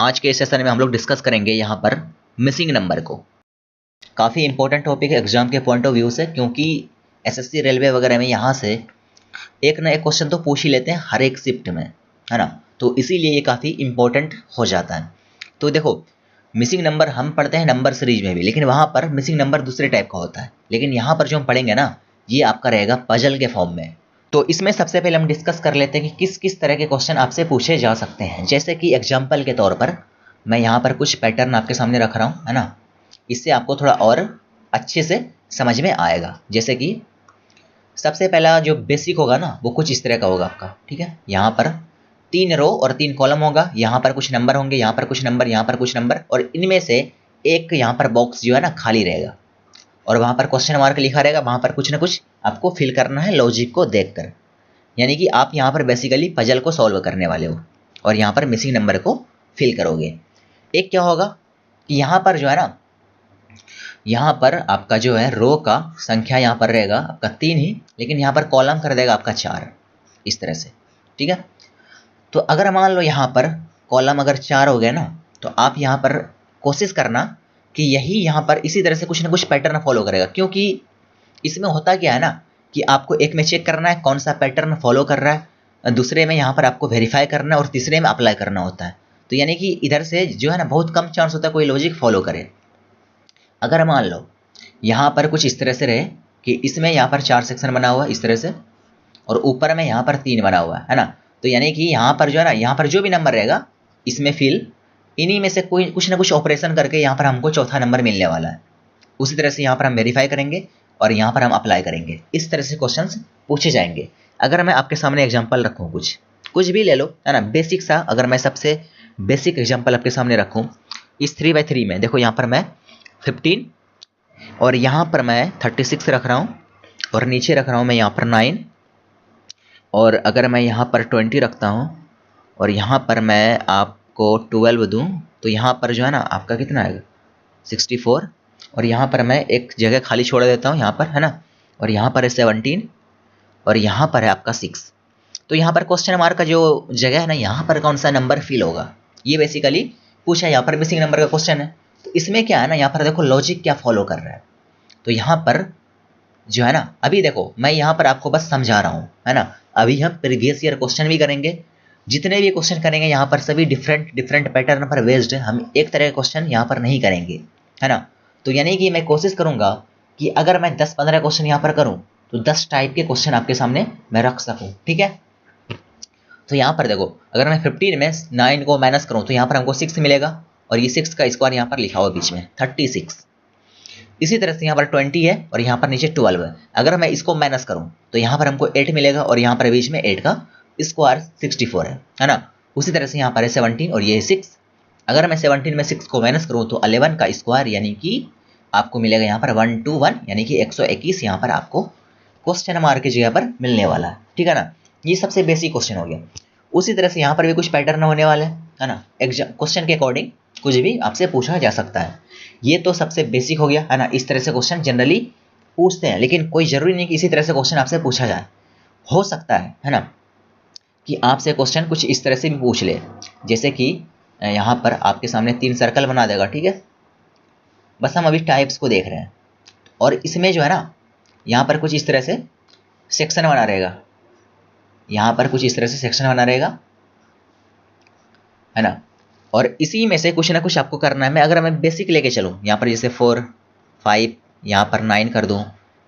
आज के सेशन में हम लोग डिस्कस करेंगे यहाँ पर मिसिंग नंबर को। काफ़ी इंपॉर्टेंट टॉपिक है एग्जाम के पॉइंट ऑफ व्यू से, क्योंकि एसएससी रेलवे वगैरह में यहाँ से एक ना एक क्वेश्चन तो पूछ ही लेते हैं हर एक शिफ्ट में, है ना। तो इसीलिए ये काफ़ी इंपॉर्टेंट हो जाता है। तो देखो, मिसिंग नंबर हम पढ़ते हैं नंबर सीरीज में भी, लेकिन वहाँ पर मिसिंग नंबर दूसरे टाइप का होता है। लेकिन यहाँ पर जो हम पढ़ेंगे ना, ये आपका रहेगा पजल के फॉर्म में। तो इसमें सबसे पहले हम डिस्कस कर लेते हैं कि किस किस तरह के क्वेश्चन आपसे पूछे जा सकते हैं। जैसे कि एग्जाम्पल के तौर पर मैं यहाँ पर कुछ पैटर्न आपके सामने रख रहा हूँ, है ना। इससे आपको थोड़ा और अच्छे से समझ में आएगा। जैसे कि सबसे पहला जो बेसिक होगा ना, वो कुछ इस तरह का होगा आपका, ठीक है। यहाँ पर 3 रो और 3 कॉलम होगा, यहाँ पर कुछ नंबर होंगे, यहाँ पर कुछ नंबर, यहाँ पर कुछ नंबर, और इनमें से एक यहाँ पर बॉक्स जो है ना खाली रहेगा, और वहाँ पर क्वेश्चन मार्क लिखा रहेगा। वहाँ पर कुछ ना कुछ आपको फिल करना है लॉजिक को देखकर। यानी कि आप यहाँ पर बेसिकली पजल को सॉल्व करने वाले हो और यहाँ पर मिसिंग नंबर को फिल करोगे। एक क्या होगा कि यहाँ पर जो है ना, यहाँ पर आपका जो है रो का संख्या यहाँ पर रहेगा आपका 3 ही, लेकिन यहाँ पर कॉलम कर देगा आपका 4, इस तरह से, ठीक है। तो अगर मान लो यहाँ पर कॉलम अगर 4 हो गए ना, तो आप यहाँ पर कोशिश करना कि यही यहाँ पर इसी तरह से कुछ ना कुछ पैटर्न फॉलो करेगा। क्योंकि इसमें होता क्या है ना कि आपको एक में चेक करना है कौन सा पैटर्न फॉलो कर रहा है, दूसरे में यहाँ पर आपको वेरीफाई करना है, और तीसरे में अप्लाई करना होता है। तो यानी कि इधर से जो है ना बहुत कम चांस होता है कोई लॉजिक फॉलो करे। अगर मान लो यहाँ पर कुछ इस तरह से रहे कि इसमें यहाँ पर 4 सेक्शन बना हुआ है इस तरह से, और ऊपर में यहाँ पर 3 बना हुआ है ना। तो यानी कि यहाँ पर जो है ना, यहाँ पर जो भी नंबर रहेगा इसमें फिल इन्हीं में से कोई कुछ ना कुछ ऑपरेशन करके यहाँ पर हमको चौथा नंबर मिलने वाला है। उसी तरह से यहाँ पर हम वेरीफाई करेंगे और यहाँ पर हम अप्लाई करेंगे। इस तरह से क्वेश्चंस पूछे जाएंगे। अगर मैं आपके सामने एग्जांपल रखूँ, कुछ भी ले लो, है ना, बेसिक सा। अगर मैं सबसे बेसिक एग्जांपल आपके सामने रखूँ, इस 3x3 में देखो, यहाँ पर मैं 15 और यहाँ पर मैं 36 रख रहा हूँ, और नीचे रख रहा हूँ मैं यहाँ पर 9, और अगर मैं यहाँ पर 20 रखता हूँ और यहाँ पर मैं आपको 12 दूँ, तो यहाँ पर जो है ना आपका कितना आएगा 64, और यहाँ पर मैं एक जगह खाली छोड़ देता हूँ यहाँ पर, है ना, और यहाँ पर है 17, और यहाँ पर है आपका 6। तो यहाँ पर क्वेश्चन मार्क का जो जगह है ना, यहाँ पर कौन सा नंबर फिल होगा, ये बेसिकली पूछा है। यहाँ पर मिसिंग नंबर का क्वेश्चन है। तो इसमें क्या है ना, यहाँ पर देखो लॉजिक क्या फॉलो कर रहा है। तो यहाँ पर जो है ना, अभी देखो मैं यहाँ पर आपको बस समझा रहा हूँ, है ना। अभी हम प्रीवियस ईयर क्वेश्चन भी करेंगे। जितने भी क्वेश्चन करेंगे यहाँ पर सभी डिफरेंट पैटर्न पर बेस्ड है। हम एक तरह के क्वेश्चन यहाँ पर नहीं करेंगे, है ना। तो यानी कि मैं कोशिश करूंगा कि अगर मैं 10-15 क्वेश्चन यहाँ पर करूँ तो 10 टाइप के क्वेश्चन आपके सामने मैं रख सकूँ, ठीक है। तो यहाँ पर देखो, अगर मैं 15 में 9 को माइनस करूँ तो यहाँ पर हमको 6 मिलेगा, और ये 6 का स्क्वायर यहाँ पर लिखा हुआ बीच में 36। इसी तरह से यहाँ पर 20 है और यहाँ पर नीचे 12 है। अगर मैं इसको माइनस करूँ तो यहाँ पर हमको 8 मिलेगा, और यहाँ पर बीच में 8 का स्क्वायर 64 है ना। उसी तरह से यहाँ पर है 17 और ये 6। अगर मैं 17 में 6 को माइनस करूँ तो 11 का स्क्वायर यानी कि आपको मिलेगा यहाँ पर 121, यानी कि 121 यहाँ पर आपको क्वेश्चन मार्क की जगह पर मिलने वाला है, ठीक है ना। ये सबसे बेसिक क्वेश्चन हो गया। उसी तरह से यहाँ पर भी कुछ पैटर्न होने वाले हैं, है ना। एग्जाम क्वेश्चन के अकॉर्डिंग कुछ भी आपसे पूछा जा सकता है। ये तो सबसे बेसिक हो गया, है ना। इस तरह से क्वेश्चन जनरली पूछते हैं, लेकिन कोई जरूरी नहीं कि इसी तरह से क्वेश्चन आपसे पूछा जाए। हो सकता है ना, कि आपसे क्वेश्चन कुछ इस तरह से भी पूछ ले। जैसे कि यहाँ पर आपके सामने 3 सर्कल बना देगा, ठीक है। बस हम अभी टाइप्स को देख रहे हैं, और इसमें जो है ना यहाँ पर कुछ इस तरह से सेक्शन बना रहेगा, यहाँ पर कुछ इस तरह से सेक्शन बना रहेगा, है ना। और इसी में से कुछ ना कुछ आपको करना है। अगर मैं बेसिक लेके चलूँ, यहाँ पर जैसे 4, 5, यहाँ पर 9 कर दूँ,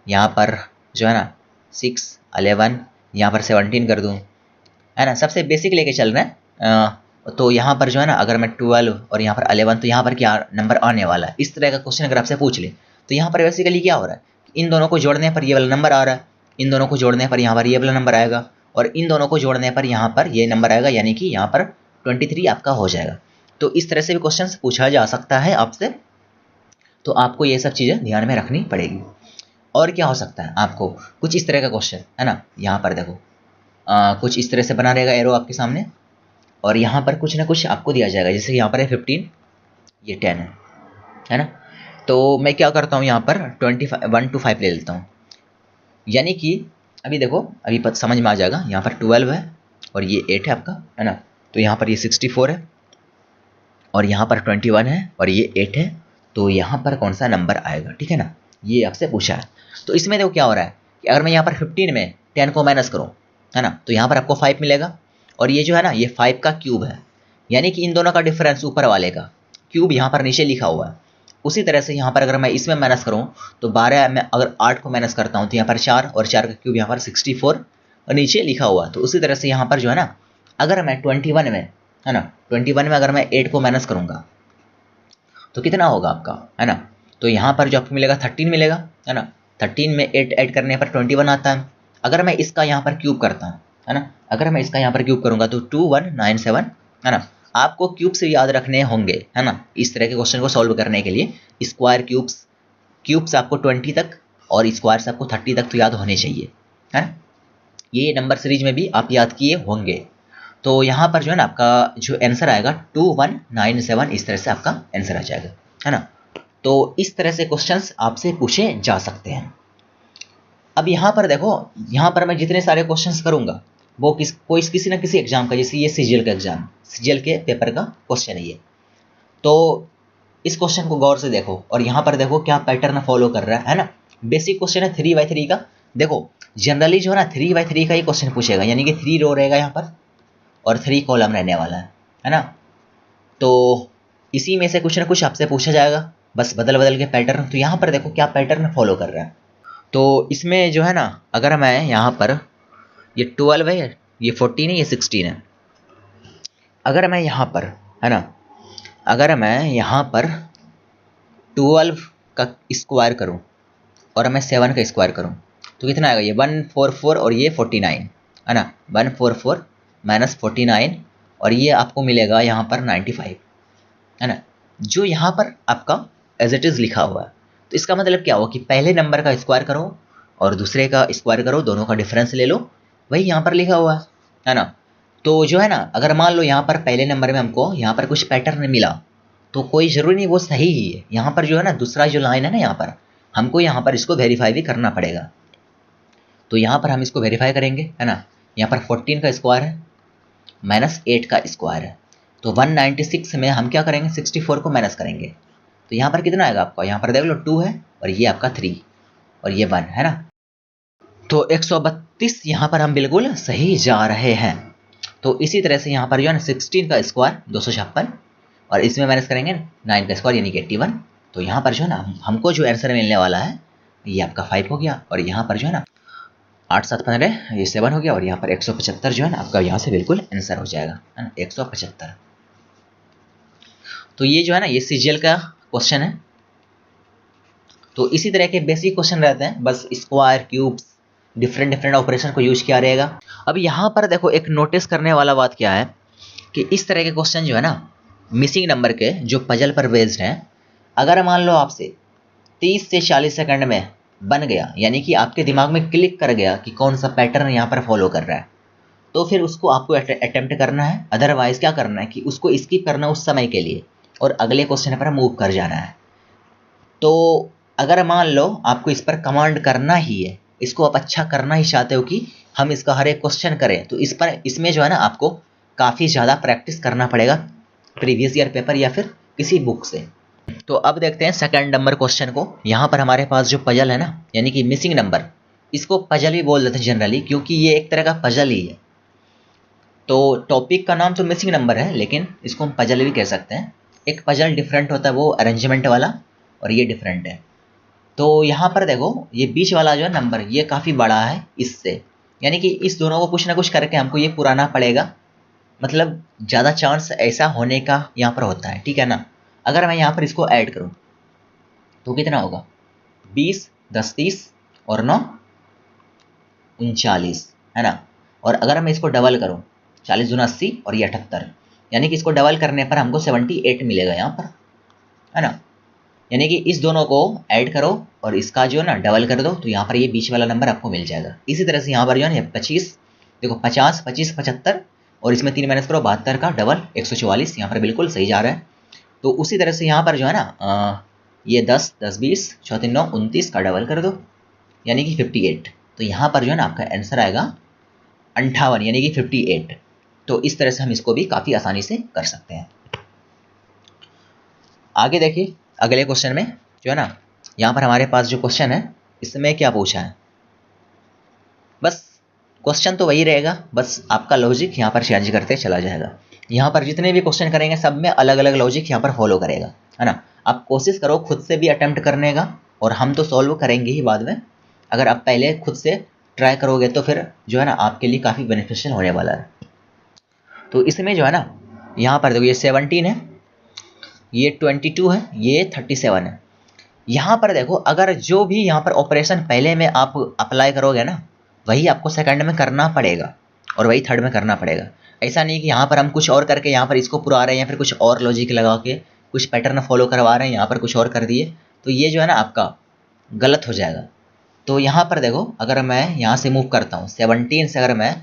यहाँ पर जो है ना 6, 11, यहाँ पर 17 कर दूँ, है ना। सबसे बेसिक लेके चल रहे हैं। तो यहाँ पर जो है ना, अगर मैं 12 और यहाँ पर 11, तो यहाँ पर क्या नंबर आने वाला है। इस तरह का क्वेश्चन अगर आपसे पूछ ले तो यहाँ पर बेसिकली क्या हो रहा है, इन दोनों को जोड़ने पर ये वाला नंबर आ रहा है, इन दोनों को जोड़ने पर यहाँ पर ये वाला नंबर आएगा, और इन दोनों को जोड़ने पर यहाँ पर ये नंबर आएगा, यानी कि यहाँ पर 23 आपका हो जाएगा। तो इस तरह से भी क्वेश्चन पूछा जा सकता है आपसे। तो आपको ये सब चीज़ें ध्यान में रखनी पड़ेगी। और क्या हो सकता है, आपको कुछ इस तरह का क्वेश्चन, है ना। यहाँ पर देखो कुछ इस तरह से बना रहेगा एरो आपके सामने, और यहाँ पर कुछ ना कुछ आपको दिया जाएगा। जैसे यहाँ पर है 15, ये 10 है ना। तो मैं क्या करता हूँ, यहाँ पर 1 to 5 ले लेता हूँ। यानी कि अभी देखो, अभी समझ में आ जाएगा। यहाँ पर 12 है और ये 8 है आपका, है ना। तो यहाँ पर ये 64 है, और यहाँ पर 21 है और ये 8 है, तो यहाँ पर कौन सा नंबर आएगा, ठीक है ना, ये आपसे पूछा है। तो इसमें देखो क्या हो रहा है कि अगर मैं यहाँ पर 15 में 10 को माइनस करूँ, है ना, तो यहाँ पर आपको 5 मिलेगा, और ये जो है ना ये 5 का क्यूब है, यानी कि इन दोनों का डिफरेंस ऊपर वाले का क्यूब यहाँ पर नीचे लिखा हुआ है। उसी तरह से यहाँ पर अगर मैं इसमें माइनस करूँ तो 12 में अगर 8 को माइनस करता हूँ तो यहाँ पर 4 और 4 का क्यूब यहाँ पर 64 और नीचे लिखा हुआ है। तो उसी तरह से यहाँ पर जो है ना अगर मैं 21 में, है ना, 21 में अगर मैं 8 को माइनस करूँगा तो कितना होगा आपका, है ना, तो यहाँ पर जो आपको मिलेगा 13 मिलेगा, है ना, 13 में 8 ऐड करने पर 21 आता है। अगर मैं इसका यहाँ पर क्यूब करता हूँ, है ना, अगर मैं इसका यहाँ पर क्यूब करूँगा तो 2197, है ना, आपको क्यूब से याद रखने होंगे, है ना, इस तरह के क्वेश्चन को सॉल्व करने के लिए स्क्वायर क्यूब्स आपको 20 तक और स्क्वायर्स आपको 30 तक तो याद होने चाहिए, है ना, ये नंबर सीरीज में भी आप याद किए होंगे। तो यहाँ पर जो है ना आपका जो आंसर आएगा 2197, इस तरह से आपका आंसर आ जाएगा, है ना। तो इस तरह से क्वेश्चंस आपसे पूछे जा सकते हैं। अब यहाँ पर देखो, यहाँ पर मैं जितने सारे क्वेश्चंस करूँगा वो किसी ना किसी एग्जाम का, जैसे ये सीजीएल का एग्जाम, सीजीएल के पेपर का क्वेश्चन है ये। तो इस क्वेश्चन को गौर से देखो और यहाँ पर देखो क्या पैटर्न फॉलो कर रहा है ना। बेसिक क्वेश्चन है 3x3 का। देखो जनरली जो है ना 3x3 का ही क्वेश्चन पूछेगा, यानी कि 3 रो रहेगा यहाँ पर और 3 कॉलम रहने वाला है ना। तो इसी में से कुछ ना कुछ आपसे पूछा जाएगा, बस बदल बदल के पैटर्न। तो यहाँ पर देखो क्या पैटर्न फॉलो कर रहा है। तो इसमें जो है ना अगर मैं यहाँ पर ये 12 है, ये 14 है, ये 16 है, अगर मैं यहाँ पर, है ना, अगर मैं यहाँ पर 12 का स्क्वायर करूँ और मैं 7 का स्क्वायर करूँ तो कितना आएगा, ये 144 और ये 49, है ना, 144 माइनस 49 और ये आपको मिलेगा यहाँ पर 95, है ना, जो यहाँ पर आपका एज इट इज़ लिखा हुआ है। तो इसका मतलब क्या हुआ कि पहले नंबर का स्क्वायर करो और दूसरे का स्क्वायर करो, दोनों का डिफरेंस ले लो, वही यहाँ पर लिखा हुआ है ना। तो जो है ना अगर मान लो यहाँ पर पहले नंबर में हमको यहाँ पर कुछ पैटर्न मिला तो कोई ज़रूरी नहीं वो सही ही है। यहाँ पर जो है ना दूसरा जो लाइन है ना, यहाँ पर हमको यहाँ पर इसको वेरीफाई भी करना पड़ेगा। तो यहाँ पर हम इसको वेरीफाई करेंगे, है ना। यहाँ पर 14 का स्क्वायर है माइनस 8 का स्क्वायर है, तो 196 में हम क्या करेंगे, 64 को माइनस करेंगे। तो यहाँ पर कितना आएगा आपका, यहाँ पर देख लो 2 है और ये आपका 3 और ये 1 है ना। तो 132 यहाँ पर हम बिल्कुल सही जा रहे हैं। तो इसी तरह से यहाँ पर जो है ना 16 का स्क्वायर 256 और इसमें माइनस करेंगे 9 का स्क्वायर यानी कि 81। तो यहाँ पर जो है ना हमको जो आंसर मिलने वाला है ये आपका 5 हो गया, और यहाँ पर जो है ना 8 7 15 ये 7 हो गया, और यहाँ पर 175 जो है ना आपका यहाँ से बिल्कुल आंसर हो जाएगा, है ना, 175। तो ये जो है ना ये सीजीएल का क्वेश्चन है। तो इसी तरह के बेसिक क्वेश्चन रहते हैं, बस स्क्वायर क्यूब्स डिफरेंट ऑपरेशन को यूज किया रहेगा। अब यहाँ पर देखो एक नोटिस करने वाला बात क्या है कि इस तरह के क्वेश्चन जो है ना मिसिंग नंबर के जो पजल पर बेस्ड हैं, अगर मान लो आपसे 30 से 40 सेकंड में बन गया, यानी कि आपके दिमाग में क्लिक कर गया कि कौन सा पैटर्न यहाँ पर फॉलो कर रहा है, तो फिर उसको आपको अटेम्प्ट करना है। अदरवाइज क्या करना है कि उसको स्किप करना उस समय के लिए और अगले क्वेश्चन पर मूव कर जाना है। तो अगर मान लो आपको इस पर कमांड करना ही है, इसको आप अच्छा करना ही चाहते हो कि हम इसका हर एक क्वेश्चन करें, तो इसमें जो है ना आपको काफ़ी ज़्यादा प्रैक्टिस करना पड़ेगा प्रीवियस ईयर पेपर या फिर किसी बुक से। तो अब देखते हैं सेकंड नंबर क्वेश्चन को। यहाँ पर हमारे पास जो पजल है ना, यानी कि मिसिंग नंबर, इसको पजल भी बोल देते हैं जनरली, क्योंकि ये एक तरह का पजल ही है। तो टॉपिक का नाम तो मिसिंग नंबर है, लेकिन इसको हम पजल भी कह सकते हैं। एक पजल डिफरेंट होता है वो अरेंजमेंट वाला, और ये डिफरेंट है। तो यहाँ पर देखो ये बीच वाला जो है नंबर ये काफ़ी बड़ा है इससे, यानी कि इस दोनों को कुछ ना कुछ करके हमको ये पुराना पड़ेगा, मतलब ज़्यादा चांस ऐसा होने का यहाँ पर होता है, ठीक है ना। अगर मैं यहाँ पर इसको ऐड करूँ तो कितना होगा, 20 10 30 और 9 39, है ना। और अगर मैं इसको डबल करूँ 40 दूना 80 और ये 78, यानी कि इसको डबल करने पर हमको 78 मिलेगा यहाँ पर, है ना। यानी कि इस दोनों को ऐड करो और इसका जो है ना डबल कर दो, तो यहाँ पर ये बीच वाला नंबर आपको मिल जाएगा। इसी तरह से यहाँ पर जो है ना 25, देखो 50 25 75 और इसमें 3 माइनस करो 72 का डबल 144, यहाँ पर बिल्कुल सही जा रहा है। तो उसी तरह से यहाँ पर जो है ना ये 10 10 20 4 3 9 29 का डबल कर दो, यानी कि 58। तो यहाँ पर जो है ना आपका आंसर आएगा 58, यानी कि 58। तो इस तरह से हम इसको भी काफ़ी आसानी से कर सकते हैं। आगे देखिए अगले क्वेश्चन में जो है ना, यहाँ पर हमारे पास जो क्वेश्चन है इसमें क्या पूछा है, बस क्वेश्चन तो वही रहेगा, बस आपका लॉजिक यहाँ पर चेंज करते चला जाएगा। यहाँ पर जितने भी क्वेश्चन करेंगे सब में अलग अलग लॉजिक यहाँ पर फॉलो करेगा, है ना। आप कोशिश करो खुद से भी अटेम्प्ट करने का, और हम तो सॉल्व करेंगे ही बाद में। अगर आप पहले खुद से ट्राई करोगे तो फिर जो है ना आपके लिए काफ़ी बेनिफिशियल होने वाला है। तो इसमें जो है ना, यहाँ पर देखो ये 17 है, ये 22 है, ये 37 है। यहाँ पर देखो अगर जो भी यहाँ पर ऑपरेशन पहले में आप अप्लाई करोगे ना, वही आपको सेकंड में करना पड़ेगा और वही थर्ड में करना पड़ेगा। ऐसा नहीं कि यहाँ पर हम कुछ और करके यहाँ पर इसको पुरा रहे हैं या फिर कुछ और लॉजिक लगा के कुछ पैटर्न फॉलो करवा रहे हैं, यहाँ पर कुछ और कर दिए, तो ये जो है ना आपका गलत हो जाएगा। तो यहाँ पर देखो अगर मैं यहाँ से मूव करता हूँ 17 से अगर मैं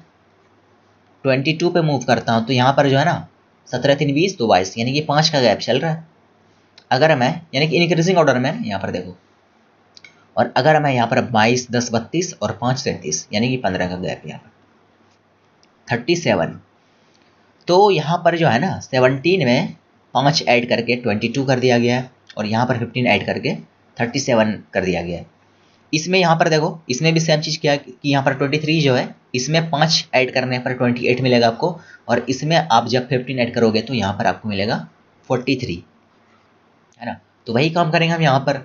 22 पे मूव करता हूँ, तो यहाँ पर जो है ना 17 3 20 2 22, यानी कि 5 का गैप चल रहा है। अगर मैं यानी कि इंक्रीजिंग ऑर्डर में यहाँ पर देखो, और अगर मैं यहाँ पर 22 10 32 और 5 37, यानी कि 15 का गैप यहाँ पर 37, तो यहाँ पर जो है ना 17 में 5 ऐड करके 22 कर दिया गया है, और यहाँ पर 15 ऐड करके 37 कर दिया गया है। इसमें यहाँ पर देखो इसमें भी सेम चीज़ क्या है कि यहाँ पर 23 जो है, इसमें 5 ऐड करने पर 28 मिलेगा आपको, और इसमें आप जब 15 ऐड करोगे तो यहाँ पर आपको मिलेगा 43, है ना। तो वही काम करेंगे हम यहाँ पर।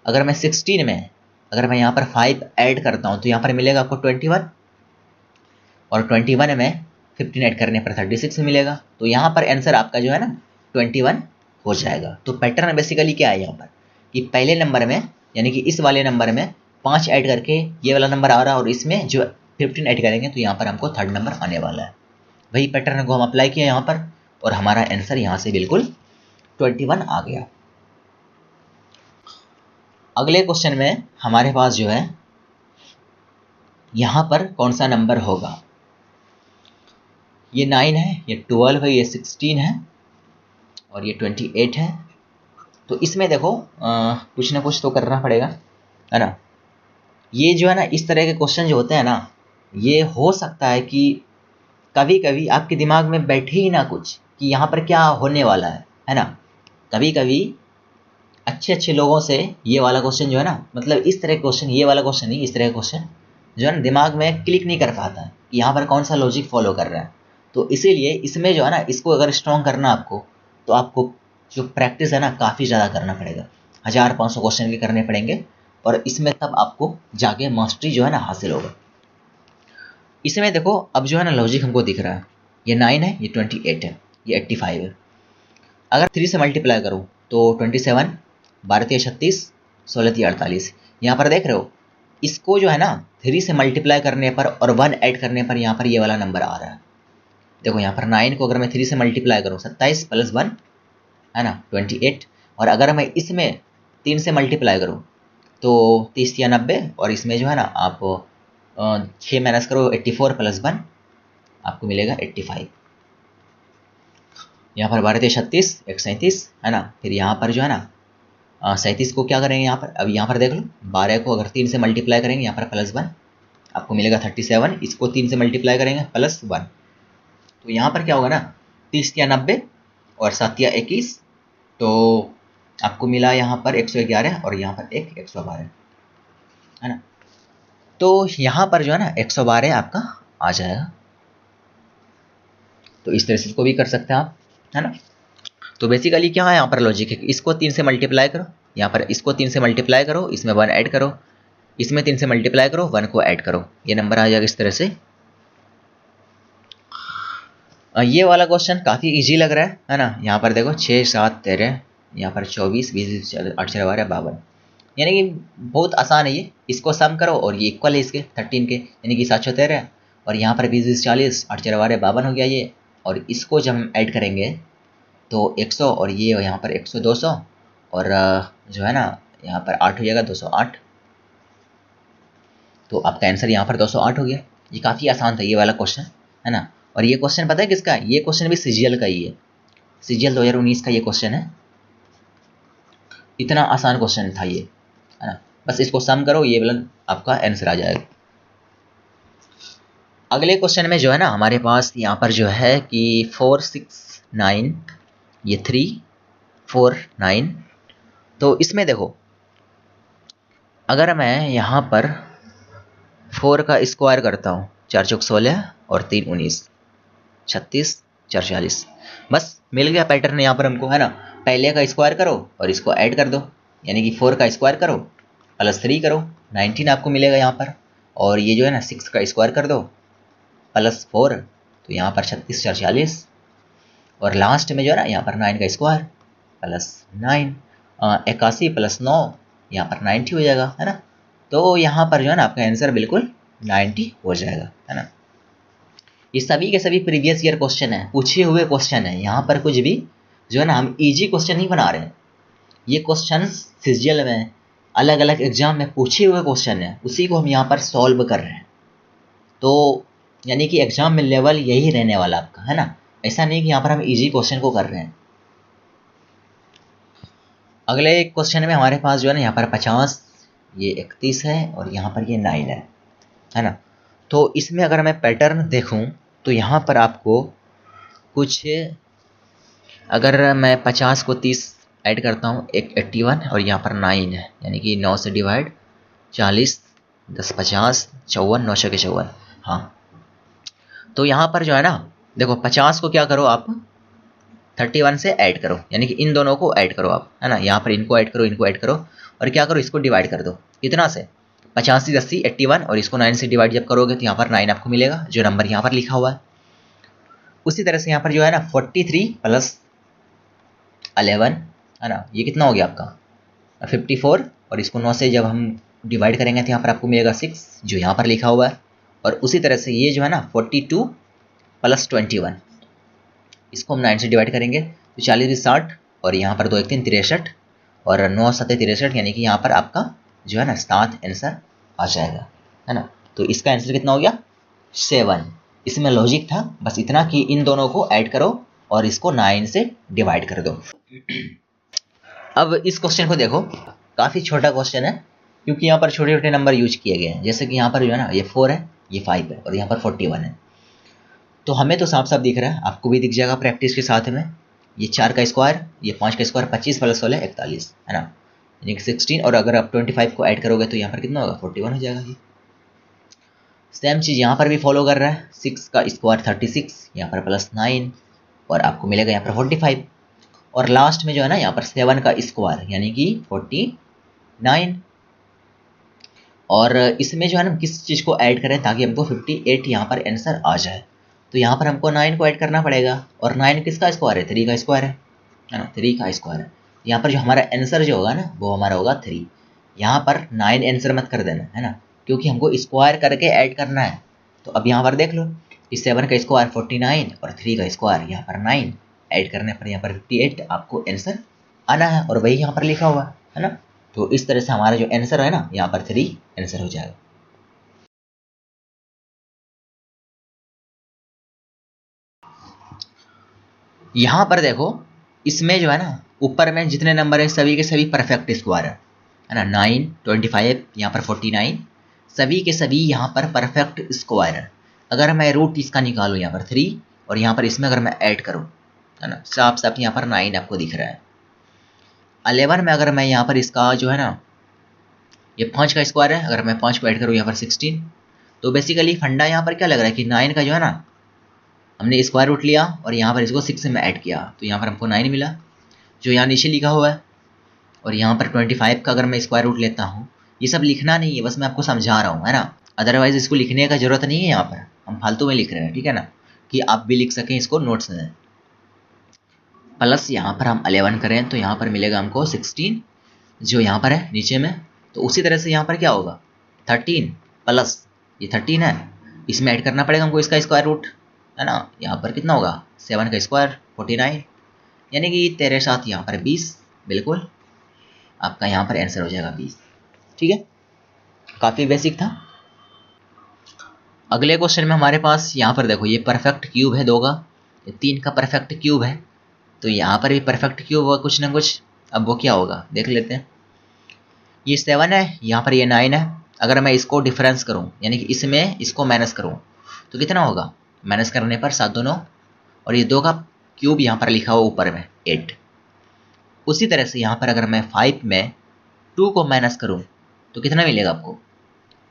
अगर मैं 16 में अगर मैं यहाँ पर 5 ऐड करता हूँ तो यहाँ पर मिलेगा आपको 21, और 21 में 15 ऐड करने पर 36 मिलेगा। तो यहाँ पर आंसर आपका जो है ना 21 हो जाएगा। तो पैटर्न बेसिकली क्या है यहाँ पर कि पहले नंबर में यानी कि इस वाले नंबर में 5 ऐड करके ये वाला नंबर आ रहा है, और इसमें जो 15 ऐड करेंगे तो यहाँ पर हमको थर्ड नंबर आने वाला है। वही पैटर्न को हम अप्लाई किया यहाँ पर, और हमारा आंसर यहाँ से बिल्कुल 21 आ गया। अगले क्वेश्चन में हमारे पास जो है यहाँ पर कौन सा नंबर होगा, ये 9 है, ये 12 है, ये 16 है, और ये 28 है। तो इसमें देखो कुछ ना कुछ तो करना पड़ेगा, है ना। ये जो है ना इस तरह के क्वेश्चन जो होते हैं ना, ये हो सकता है कि कभी कभी आपके दिमाग में बैठे ही ना कुछ कि यहाँ पर क्या होने वाला है ना। कभी कभी अच्छे अच्छे लोगों से ये वाला क्वेश्चन जो है ना, मतलब इस तरह के क्वेश्चन, ये वाला क्वेश्चन नहीं, इस तरह का क्वेश्चन जो है ना दिमाग में क्लिक नहीं कर पाता है कि यहाँ पर कौन सा लॉजिक फॉलो कर रहा है। तो इसीलिए इसमें जो है ना इसको अगर स्ट्रॉन्ग करना आपको, तो आपको जो प्रैक्टिस है ना काफ़ी ज़्यादा करना पड़ेगा, 1500 क्वेश्चन के करने पड़ेंगे, और इसमें तब आपको जाके मास्टरी जो है ना हासिल होगा। इसमें देखो अब जो है ना लॉजिक हमको दिख रहा है, ये 9 है, ये 28 है, ये 85 है। अगर 3 से मल्टीप्लाई करूँ तो 27, 12 36, 16 48, यहाँ पर देख रहे हो इसको जो है ना 3 से मल्टीप्लाई करने पर और 1 ऐड करने पर यहाँ पर ये वाला नंबर आ रहा है। देखो यहाँ पर 9 को अगर मैं 3 से मल्टीप्लाई करूँ 27 + 1 है ना 28, और अगर मैं इसमें 3 से मल्टीप्लाई करूँ तो 30 या 90, और इसमें जो है ना आप 6 माइनस करो 84 + 1 आपको मिलेगा 85। यहाँ पर 12 36 137 है ना। फिर यहाँ पर जो है ना 37 को क्या करेंगे यहाँ पर, अब यहाँ पर देख लो 12 को अगर 3 से मल्टीप्लाई करेंगे यहाँ पर +1 आपको मिलेगा 37, इसको 3 से मल्टीप्लाई करेंगे +1, तो यहाँ पर क्या होगा ना 30 या 90 और 7 या 21, तो आपको मिला यहाँ पर 111, और यहाँ पर 112 है ना। तो यहाँ पर जो है ना 112 आपका आ जाएगा। तो इस तरह से इसको भी कर सकते हैं आप, है ना। तो बेसिकली क्या है यहाँ पर लॉजिक है, इसको 3 से मल्टीप्लाई करो, यहाँ पर इसको 3 से मल्टीप्लाई करो, इसमें 1 ऐड करो, इसमें 3 से मल्टीप्लाई करो, 1 को ऐड करो, ये नंबर आ जाएगा इस तरह से। ये वाला क्वेश्चन काफ़ी इजी लग रहा है ना। यहाँ पर देखो 6 7 13, यहाँ पर 24 20 8 4 12 52, यानी कि बहुत आसान है ये। इसको सम करो और ये इक्वल है इसके 13 के, यानी कि 7 6 13, और यहाँ पर 20 20 40 8 4 12 52 हो गया ये। और इसको जब हम ऐड करेंगे तो 100, और ये यहाँ पर 100 200, और जो है ना यहाँ पर 8 हो जाएगा 208। तो आपका आंसर यहाँ पर 208 हो गया। ये काफ़ी आसान था ये वाला क्वेश्चन, है ना। और ये क्वेश्चन पता है किसका है? ये क्वेश्चन भी सीजीएल का ही है, सीजीएल 2019 का ये क्वेश्चन है। इतना आसान क्वेश्चन था ये, है ना। बस इसको सम करो, ये वाला आपका आंसर आ जाएगा। अगले क्वेश्चन में जो है ना हमारे पास यहाँ पर जो है कि 4 6 9, ये 3 4 9। तो इसमें देखो, अगर मैं यहाँ पर 4 का स्क्वायर करता हूँ, 4 चौक 16 और 3 19, 36 4 40, बस मिल गया पैटर्न यहाँ पर हमको, है ना। पहले का स्क्वायर करो और इसको ऐड कर दो, यानी कि 4 का स्क्वायर करो प्लस 3 करो, 19 आपको मिलेगा यहाँ पर। और ये जो है ना 6 का स्क्वायर कर दो प्लस 4, तो यहाँ पर 36 4 40। और लास्ट में जो है ना यहाँ पर 9 का स्क्वायर प्लस 9, 81 प्लस 9, यहाँ पर 90 हो जाएगा, है ना। तो यहाँ पर जो है ना आपका आंसर बिल्कुल 90 हो जाएगा, है ना। ये सभी के सभी प्रीवियस ईयर क्वेश्चन है, पूछे हुए क्वेश्चन है। यहाँ पर कुछ भी जो है ना हम इजी क्वेश्चन नहीं बना रहे हैं। ये क्वेश्चन सीजीएल में अलग अलग एग्जाम में पूछे हुए क्वेश्चन है, उसी को हम यहाँ पर सॉल्व कर रहे हैं। तो यानी कि एग्जाम में लेवल यही रहने वाला आपका, है ना। ऐसा नहीं कि यहाँ पर हम इजी क्वेश्चन को कर रहे हैं। अगले क्वेश्चन में हमारे पास जो है ना यहाँ पर 50, ये 31 है और यहाँ पर ये 9 है ना। तो इसमें अगर मैं पैटर्न देखूं तो यहाँ पर आपको कुछ, अगर मैं 50 को 30 ऐड करता हूँ, एक 81 और यहाँ पर 9 है, यानी कि 9 से डिवाइड 40, 10 50, 54, 9 के 54। हाँ, तो यहाँ पर जो है ना देखो 50 को क्या करो आप 31 से ऐड करो, यानी कि इन दोनों को ऐड करो आप, है ना। यहाँ पर इनको ऐड करो, इनको ऐड करो और क्या करो इसको डिवाइड कर दो। कितना से 50 80 81 और इसको 9 से डिवाइड जब करोगे तो यहाँ पर 9 आपको मिलेगा, जो नंबर यहाँ पर लिखा हुआ है। उसी तरह से यहाँ पर जो है ना 43 प्लस 11, है ना, ये कितना हो गया आपका 54 और इसको 9 से जब हम डिवाइड करेंगे तो यहाँ पर आपको मिलेगा 6, जो यहाँ पर लिखा हुआ है। और उसी तरह से ये जो है ना 42 प्लस 21, इसको हम 9 से डिवाइड करेंगे तो 40 60 और यहाँ पर 2 1 3 63 और 9 7 63, यानी कि यहाँ पर आपका जो है ना 7 आंसर आ जाएगा, है ना। तो इसका आंसर कितना हो गया 7। इसमें लॉजिक था बस इतना कि इन दोनों को ऐड करो और इसको 9 से डिवाइड कर दो। अब इस क्वेश्चन को देखो, काफ़ी छोटा क्वेश्चन है क्योंकि यहाँ पर छोटे छोटे नंबर यूज किए गए हैं। जैसे कि यहाँ पर जो है ना ये 4 है, ये 5 है और यहाँ पर 41 है। तो हमें तो साफ साफ दिख रहा है, आपको भी दिख जाएगा प्रैक्टिस के साथ में। ये 4 का स्क्वायर, ये 5 का स्क्वायर 25 प्लस 16 41, है ना, यानी कि 16। और अगर आप 25 को ऐड करोगे तो यहाँ पर कितना होगा 41 हो जाएगा। ये सेम चीज़ यहाँ पर भी फॉलो कर रहा है। 6 का स्क्वायर 36, यहाँ पर प्लस 9 और आपको मिलेगा यहाँ पर 45। और लास्ट में जो है ना यहाँ पर 7 का स्क्वायर यानी कि 49। और इसमें जो है ना किस चीज़ को ऐड करें ताकि हमको 58 यहाँ पर आंसर आ जाए। तो यहाँ पर हमको 9 को ऐड करना पड़ेगा। और 9 किसका स्क्वायर है 3 का स्क्वायर है ना, 3 का स्क्वायर है। यहाँ पर जो हमारा आंसर जो होगा ना वो हमारा होगा 3। यहाँ पर 9 आंसर मत कर देना, है ना, क्योंकि हमको स्क्वायर करके ऐड करना है। तो अब यहाँ पर देख लो, इस 7 का स्क्वायर 49 और 3 का स्क्वायर यहाँ पर 9 ऐड करने पर यहाँ पर 58 आपको आंसर आना है और वही यहाँ पर लिखा हुआ है ना। तो इस तरह से हमारा जो आंसर है ना यहाँ पर 3 आंसर हो जाएगा। यहाँ पर देखो, इसमें जो है ना ऊपर में जितने नंबर है सभी के सभी परफेक्ट स्क्वायर है ना। 9 25 यहाँ पर 49, सभी के सभी यहाँ पर परफेक्ट स्क्वायर है। अगर मैं रूट इसका निकालूँ यहाँ पर 3 और यहाँ पर इसमें अगर मैं ऐड करूँ, है ना, साफ साफ यहाँ पर 9 आपको दिख रहा है। 11 में अगर मैं यहाँ पर इसका जो है ना ये 5 का स्क्वायर है, अगर मैं 5 को ऐड करूँ यहाँ पर 16। तो बेसिकली फंडा यहाँ पर क्या लग रहा है कि 9 का जो है ना हमने स्क्वायर रूट लिया और यहाँ पर इसको 6 में ऐड किया तो यहाँ पर हमको 9 मिला, जो यहाँ नीचे लिखा हुआ है। और यहाँ पर 25 का अगर मैं स्क्वायर रूट लेता हूँ, ये सब लिखना नहीं है, बस मैं आपको समझा रहा हूँ, है ना। अदरवाइज इसको लिखने का जरूरत नहीं है, यहाँ पर हम फालतू में लिख रहे हैं, ठीक है ना, कि आप भी लिख सकें इसको नोट्स में। प्लस यहाँ पर हम 11 करें तो यहाँ पर मिलेगा हमको 16, जो यहाँ पर है नीचे में। तो उसी तरह से यहाँ पर क्या होगा 13 प्लस ये 13 है, इसमें ऐड करना पड़ेगा हमको इसका स्क्वायर रूट, है ना। यहाँ पर कितना होगा 7 का स्क्वायर 49, यानी कि तेरे साथ यहाँ पर 20, बिल्कुल आपका यहाँ पर आंसर हो जाएगा 20। ठीक है, काफ़ी बेसिक था। अगले क्वेश्चन में हमारे पास यहाँ पर देखो, ये परफेक्ट क्यूब है 2 का, ये 3 का परफेक्ट क्यूब है। तो यहाँ पर भी परफेक्ट क्यूब होगा कुछ ना कुछ। अब वो क्या होगा देख लेते हैं। ये 7 है, यहाँ पर ये 9 है। अगर मैं इसको डिफरेंस करूँ यानी कि इसमें इसको माइनस करूँ तो कितना होगा, माइनस करने पर 7 2 9 और ये 2 का क्यूब यहाँ पर लिखा हुआ ऊपर में 8। उसी तरह से यहाँ पर अगर मैं 5 में 2 को माइनस करूँ तो कितना मिलेगा आपको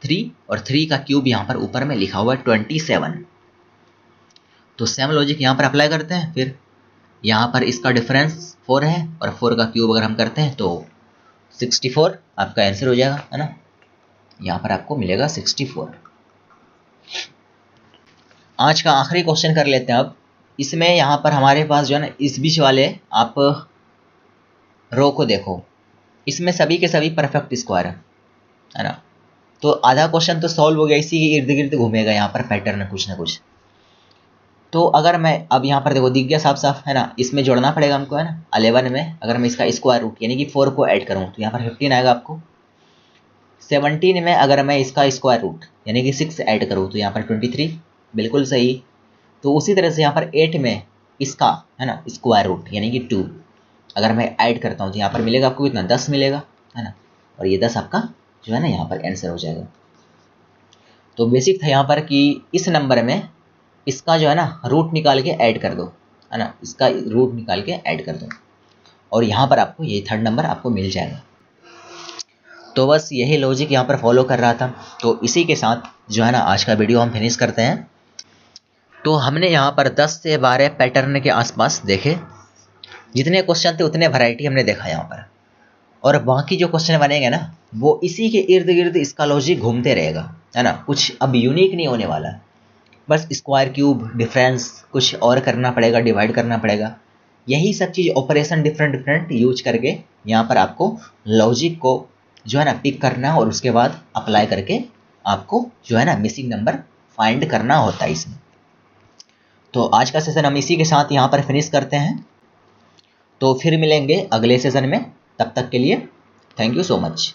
3, और 3 का क्यूब यहाँ पर ऊपर में लिखा हुआ है 27। तो सेम लॉजिक यहाँ पर अप्लाई करते हैं। फिर यहाँ पर इसका डिफरेंस 4 है और 4 का क्यूब अगर हम करते हैं तो 64 आपका आंसर हो जाएगा, है ना। यहाँ पर आपको मिलेगा 64। आज का आखिरी क्वेश्चन कर लेते हैं अब। इसमें यहाँ पर हमारे पास जो है ना, इस बीच वाले आप रो को देखो, इसमें सभी के सभी परफेक्ट स्क्वायर है ना। तो आधा क्वेश्चन तो सॉल्व हो गया, इसी के इर्द गिर्द घूमेगा यहाँ पर पैटर्न कुछ ना कुछ। तो अगर मैं अब यहाँ पर देखो दिख गया साफ साफ, है ना। इसमें जोड़ना पड़ेगा हमको, है ना। 11 में अगर मैं इसका स्क्वायर रूट यानी कि 4 को ऐड करूँ तो यहाँ पर 15 आएगा आपको। 17 में अगर मैं इसका स्क्वायर रूट यानी कि 6 ऐड करूँ तो यहाँ पर 23, बिल्कुल सही। तो उसी तरह से यहाँ पर 8 में इसका, है ना, स्क्वायर रूट यानी कि 2 अगर मैं ऐड करता हूँ तो यहाँ पर मिलेगा आपको कितना, 10 मिलेगा, है ना। और ये 10 आपका जो है ना यहाँ पर आंसर हो जाएगा। तो बेसिक था यहाँ पर कि इस नंबर में इसका जो है ना रूट निकाल के ऐड कर दो, है ना। इसका रूट निकाल के ऐड कर दो और यहाँ पर आपको ये थर्ड नंबर आपको मिल जाएगा। तो बस यही लॉजिक यहाँ पर फॉलो कर रहा था। तो इसी के साथ जो है ना आज का वीडियो हम फिनिश करते हैं। तो हमने यहाँ पर 10 से 12 पैटर्न के आसपास देखे, जितने क्वेश्चन थे उतने वैरायटी हमने देखा यहाँ पर। और बाकी जो क्वेश्चन बनेंगे ना वो इसी के इर्द गिर्द इसका लॉजिक घूमते रहेगा, है ना। कुछ अब यूनिक नहीं होने वाला, बस स्क्वायर क्यूब डिफरेंस कुछ और करना पड़ेगा, डिवाइड करना पड़ेगा। यही सब चीज़ ऑपरेशन डिफरेंट यूज करके यहाँ पर आपको लॉजिक को जो है ना पिक करना है और उसके बाद अप्लाई करके आपको जो है ना मिसिंग नंबर फाइंड करना होता है इसमें। तो आज का सेशन हम इसी के साथ यहाँ पर फिनिश करते हैं। तो फिर मिलेंगे अगले सेशन में, तब तक के लिए थैंक यू सो मच।